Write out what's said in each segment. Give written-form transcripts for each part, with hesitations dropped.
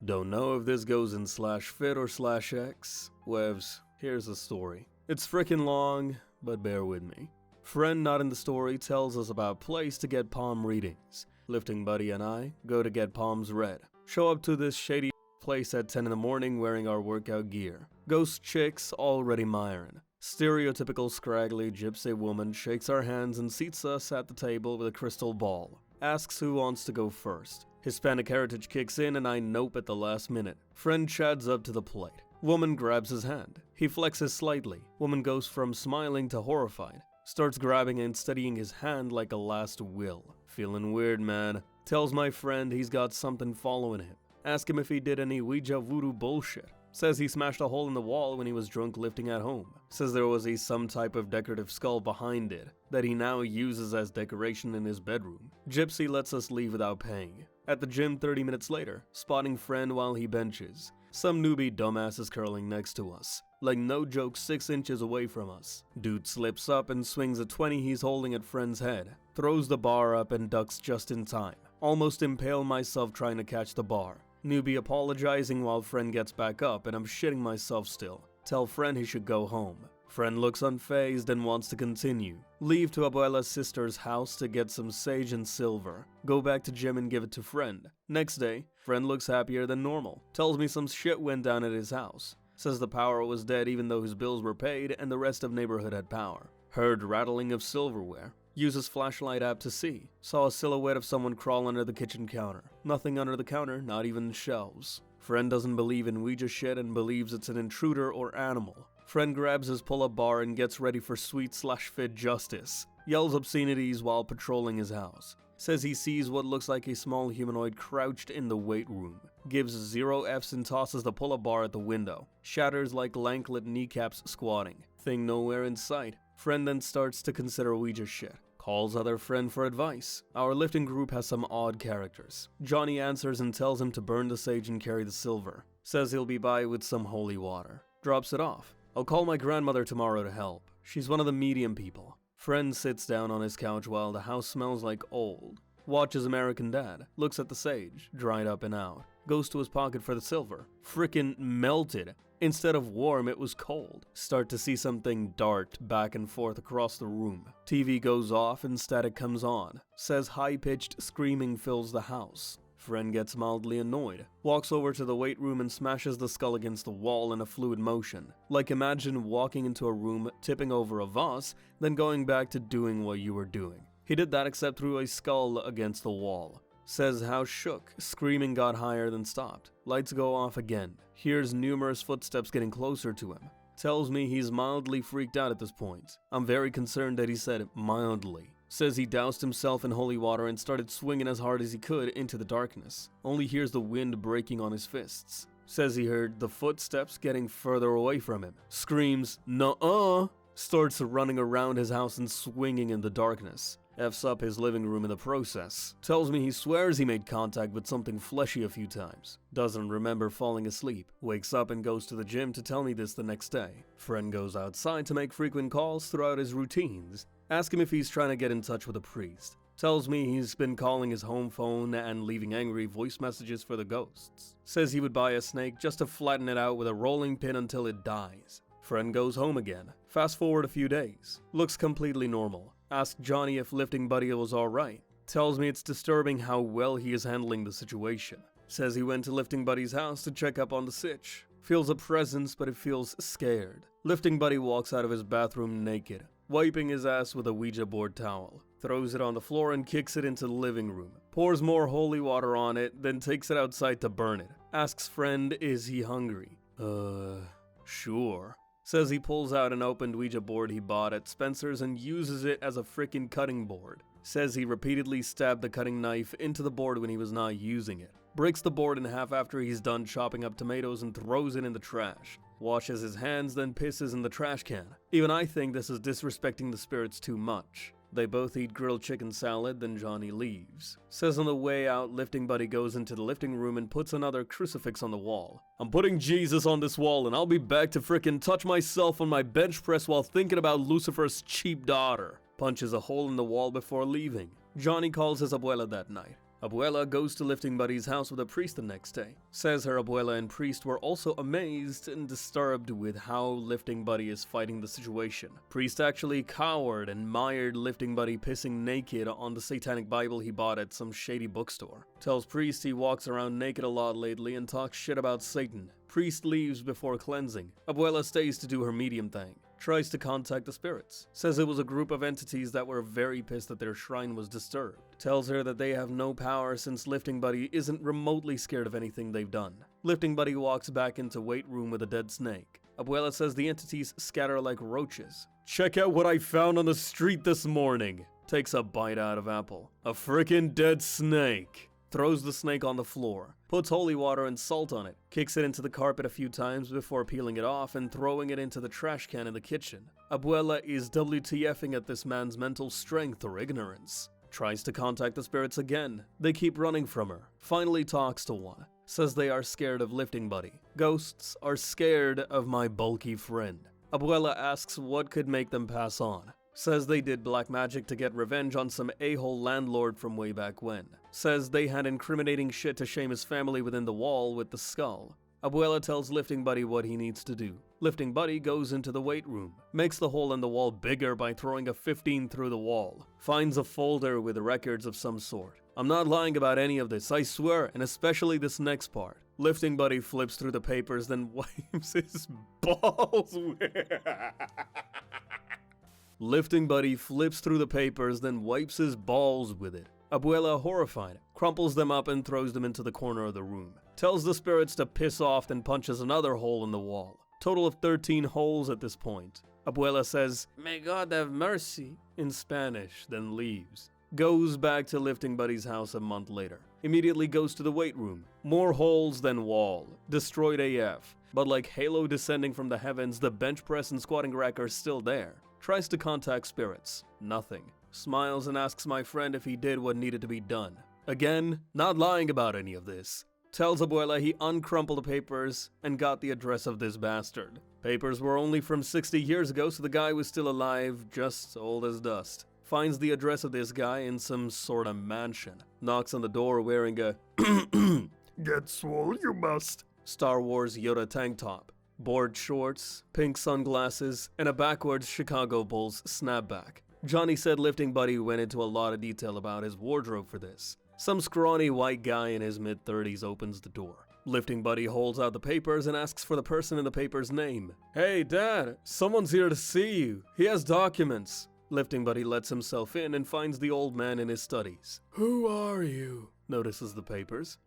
Don't know if this goes in /fit or /x. Webs, here's the story. It's frickin' long, but bear with me. Friend not in the story tells us about place to get palm readings. Lifting buddy and I go to get palms read. Show up to this shady place at 10 in the morning wearing our workout gear. Ghost chicks already miring. Stereotypical scraggly gypsy woman shakes our hands and seats us at the table with a crystal ball. Asks who wants to go first. Hispanic heritage kicks in and I nope at the last minute. Friend chads up to the plate. Woman grabs his hand. He flexes slightly. Woman goes from smiling to horrified. Starts grabbing and steadying his hand like a last will. Feeling weird, man. Tells my friend he's got something following him. Ask him if he did any Ouija voodoo bullshit. Says he smashed a hole in the wall when he was drunk lifting at home. Says there was some type of decorative skull behind it that he now uses as decoration in his bedroom. Gypsy lets us leave without paying. At the gym 30 minutes later, spotting friend while he benches. Some newbie dumbass is curling next to us. Like no joke 6 inches away from us. Dude slips up and swings a 20 he's holding at friend's head. Throws the bar up and ducks just in time. Almost impale myself trying to catch the bar. Newbie apologizing while friend gets back up and I'm shitting myself still. Tell friend he should go home. Friend looks unfazed and wants to continue. Leave to Abuela's sister's house to get some sage and silver. Go back to gym and give it to friend. Next day, friend looks happier than normal. Tells me some shit went down at his house. Says the power was dead even though his bills were paid and the rest of neighborhood had power. Heard rattling of silverware. Uses flashlight app to see. Saw a silhouette of someone crawl under the kitchen counter. Nothing under the counter, not even shelves. Friend doesn't believe in Ouija shit and believes it's an intruder or animal. Friend grabs his pull-up bar and gets ready for sweet/fit justice. Yells obscenities while patrolling his house. Says he sees what looks like a small humanoid crouched in the weight room. Gives 0 Fs and tosses the pull-up bar at the window. Shatters like lanklet kneecaps squatting. Thing nowhere in sight. Friend then starts to consider Ouija shit. Calls other friend for advice. Our lifting group has some odd characters. Johnny answers and tells him to burn the sage and carry the silver. Says he'll be by with some holy water. Drops it off. I'll call my grandmother tomorrow to help. She's one of the medium people. Friend sits down on his couch while the house smells like old. Watches American Dad. Looks at the sage. Dried up and out. Goes to his pocket for the silver. Frickin' melted. Instead of warm, it was cold. Start to see something dart back and forth across the room. TV goes off and static comes on. Says high-pitched screaming fills the house. Friend gets mildly annoyed. Walks over to the weight room and smashes the skull against the wall in a fluid motion. Like imagine walking into a room, tipping over a vase, then going back to doing what you were doing. He did that except threw a skull against the wall. Says house shook, screaming got higher then stopped. Lights go off again. Hears numerous footsteps getting closer to him. Tells me he's mildly freaked out at this point. I'm very concerned that he said mildly. Says he doused himself in holy water and started swinging as hard as he could into the darkness. Only hears the wind breaking on his fists. Says he heard the footsteps getting further away from him. Screams, "Nuh-uh!" Starts running around his house and swinging in the darkness. F's up his living room in the process. Tells me he swears he made contact with something fleshy a few times. Doesn't remember falling asleep. Wakes up and goes to the gym to tell me this the next day. Friend goes outside to make frequent calls throughout his routines. Ask him if he's trying to get in touch with a priest. Tells me he's been calling his home phone and leaving angry voice messages for the ghosts. Says he would buy a snake just to flatten it out with a rolling pin until it dies. Friend goes home again. Fast forward a few days. Looks completely normal. Ask Johnny if lifting buddy was alright. Tells me it's disturbing how well he is handling the situation. Says he went to lifting buddy's house to check up on the sitch. Feels a presence but it feels scared. Lifting buddy walks out of his bathroom naked, wiping his ass with a Ouija board towel. Throws it on the floor and kicks it into the living room. Pours more holy water on it, then takes it outside to burn it. Asks friend is he hungry. Sure. Says he pulls out an opened Ouija board he bought at Spencer's and uses it as a frickin' cutting board. Says he repeatedly stabbed the cutting knife into the board when he was not using it. Breaks the board in half after he's done chopping up tomatoes and throws it in the trash. Washes his hands, then pisses in the trash can. Even I think this is disrespecting the spirits too much. They both eat grilled chicken salad, then Johnny leaves. Says on the way out, lifting buddy goes into the lifting room and puts another crucifix on the wall. I'm putting Jesus on this wall and I'll be back to frickin' touch myself on my bench press while thinking about Lucifer's cheap daughter. Punches a hole in the wall before leaving. Johnny calls his abuela that night. Abuela goes to Lifting Buddy's house with a priest the next day. Says her abuela and priest were also amazed and disturbed with how Lifting Buddy is fighting the situation. Priest actually cowered and mired Lifting Buddy pissing naked on the satanic Bible he bought at some shady bookstore. Tells priest he walks around naked a lot lately and talks shit about Satan. Priest leaves before cleansing. Abuela stays to do her medium thing. Tries to contact the spirits. Says it was a group of entities that were very pissed that their shrine was disturbed. Tells her that they have no power since Lifting Buddy isn't remotely scared of anything they've done. Lifting Buddy walks back into weight room with a dead snake. Abuela says the entities scatter like roaches. Check out what I found on the street this morning. Takes a bite out of apple. A frickin' dead snake. Throws the snake on the floor, puts holy water and salt on it, kicks it into the carpet a few times before peeling it off and throwing it into the trash can in the kitchen. Abuela is WTFing at this man's mental strength or ignorance. Tries to contact the spirits again. They keep running from her. Finally talks to one. Says they are scared of Lifting Buddy. Ghosts are scared of my bulky friend. Abuela asks what could make them pass on. Says they did black magic to get revenge on some a-hole landlord from way back when. Says they had incriminating shit to shame his family within the wall with the skull. Abuela tells Lifting Buddy what he needs to do. Lifting Buddy goes into the weight room, makes the hole in the wall bigger by throwing a 15 through the wall, finds a folder with records of some sort. I'm not lying about any of this, I swear, and especially this next part. Lifting Buddy flips through the papers, then wipes his balls with Lifting Buddy flips through the papers, then wipes his balls with it. Abuela, horrified, crumples them up and throws them into the corner of the room. Tells the spirits to piss off, then punches another hole in the wall. Total of 13 holes at this point. Abuela says, "May God have mercy," in Spanish, then leaves. Goes back to Lifting Buddy's house a month later. Immediately goes to the weight room. More holes than wall. Destroyed AF. But like Halo descending from the heavens, the bench press and squatting rack are still there. Tries to contact spirits. Nothing. Smiles and asks my friend if he did what needed to be done. Again, not lying about any of this. Tells Abuela he uncrumpled the papers and got the address of this bastard. Papers were only from 60 years ago, so the guy was still alive, just old as dust. Finds the address of this guy in some sort of mansion. Knocks on the door wearing a "Get swole you must" Star Wars Yoda tank top, board shorts, pink sunglasses, and a backwards Chicago Bulls snapback. Johnny said Lifting Buddy went into a lot of detail about his wardrobe for this. Some scrawny white guy in his mid-30s opens the door. Lifting Buddy holds out the papers and asks for the person in the paper's name. "Hey, Dad, someone's here to see you. He has documents." Lifting Buddy lets himself in and finds the old man in his studies. "Who are you?" notices the papers.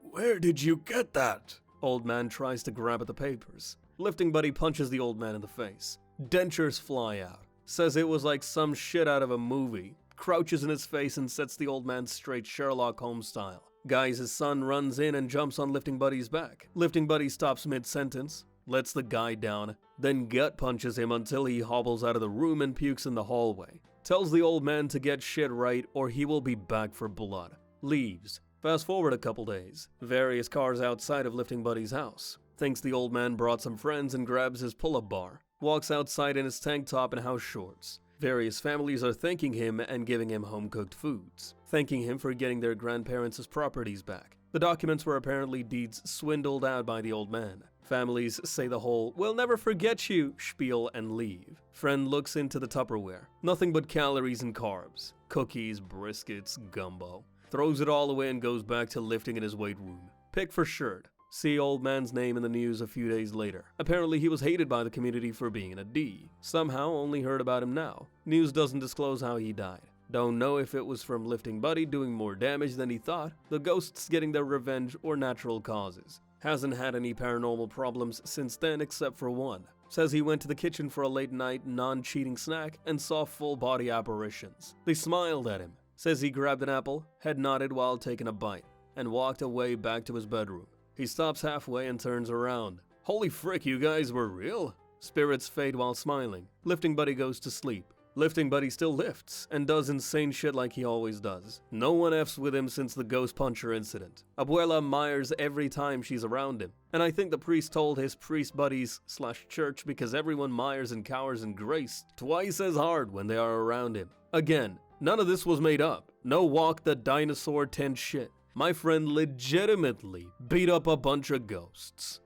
"Where did you get that?" Old man tries to grab at the papers. Lifting Buddy punches the old man in the face. Dentures fly out. Says it was like some shit out of a movie. Crouches in his face and sets the old man straight Sherlock Holmes style. Guy's son runs in and jumps on Lifting Buddy's back. Lifting Buddy stops mid-sentence, lets the guy down, then gut punches him until he hobbles out of the room and pukes in the hallway. Tells the old man to get shit right or he will be back for blood. Leaves. Fast forward a couple days. Various cars outside of Lifting Buddy's house. Thinks the old man brought some friends and grabs his pull-up bar. Walks outside in his tank top and house shorts. Various families are thanking him and giving him home-cooked foods. Thanking him for getting their grandparents' properties back. The documents were apparently deeds swindled out by the old man. Families say the whole "we'll never forget you" spiel and leave. Friend looks into the Tupperware. Nothing but calories and carbs. Cookies, briskets, gumbo. Throws it all away and goes back to lifting in his weight room. Pick for shirt. See old man's name in the news a few days later. Apparently he was hated by the community for being a D. Somehow only heard about him now. News doesn't disclose how he died. Don't know if it was from Lifting Buddy doing more damage than he thought, the ghosts getting their revenge, or natural causes. Hasn't had any paranormal problems since then except for one. Says he went to the kitchen for a late night non-cheating snack and saw full body apparitions. They smiled at him. Says he grabbed an apple, head nodded while taking a bite, and walked away back to his bedroom. He stops halfway and turns around. "Holy frick, you guys were real?" Spirits fade while smiling. Lifting Buddy goes to sleep. Lifting Buddy still lifts, and does insane shit like he always does. No one F's with him since the ghost puncher incident. Abuela mires every time she's around him. And I think the priest told his priest buddies/church because everyone mires and cowers in grace twice as hard when they are around him. Again, none of this was made up. No walk the dinosaur tent shit. My friend legitimately beat up a bunch of ghosts.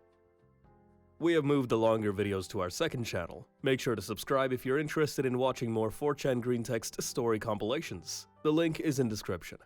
We have moved the longer videos to our second channel. Make sure to subscribe if you're interested in watching more 4Chan Greentext story compilations. The link is in description.